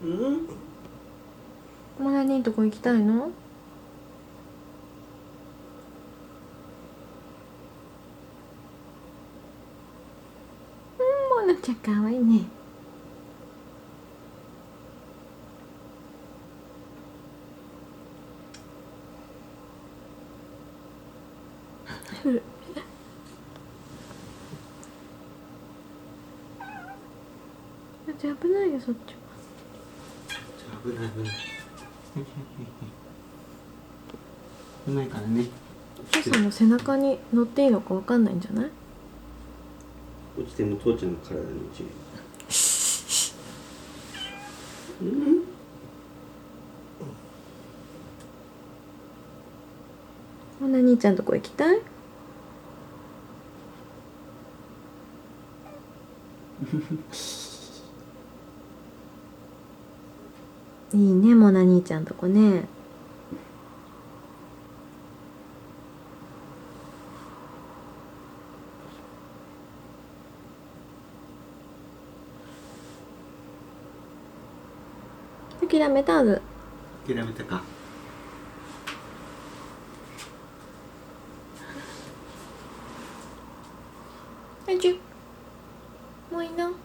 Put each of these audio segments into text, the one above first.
うん。モナにとこ行きたいの？もなちゃんかわいいね。じゃあ危ないよそっちは。危ない危ない危ないからね。お父さんの背中に乗っていいのかわかんないんじゃない？落ちても父ちゃんの体に落ちる。うん。モナ兄ちゃんとこ行きたい？いいね、モナ兄ちゃんとこね。諦めたず。諦めたか。もういいな。はい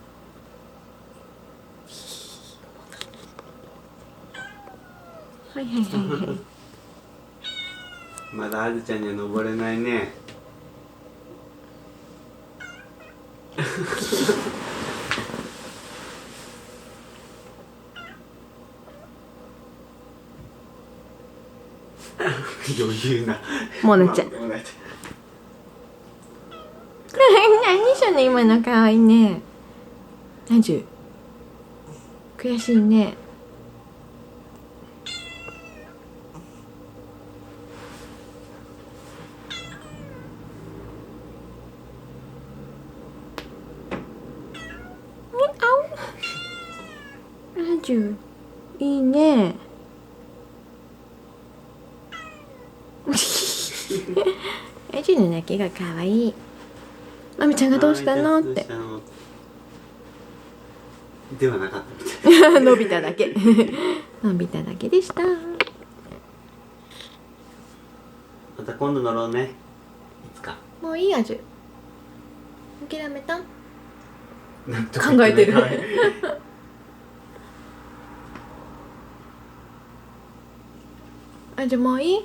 はいはいはい。まだあずちゃんには登れないね。余裕な。モナちゃん。何しょね、今のかわいいね。何十。悔しいね。何十。いいね。エジの泣きが可愛い。まみちゃんがどうしたのって。ではなかったみたい。伸びただけ。伸びただけでした。また今度乗ろうね。いつか。もういいやじゅ。諦めた？考考えてる。あじゃもういい？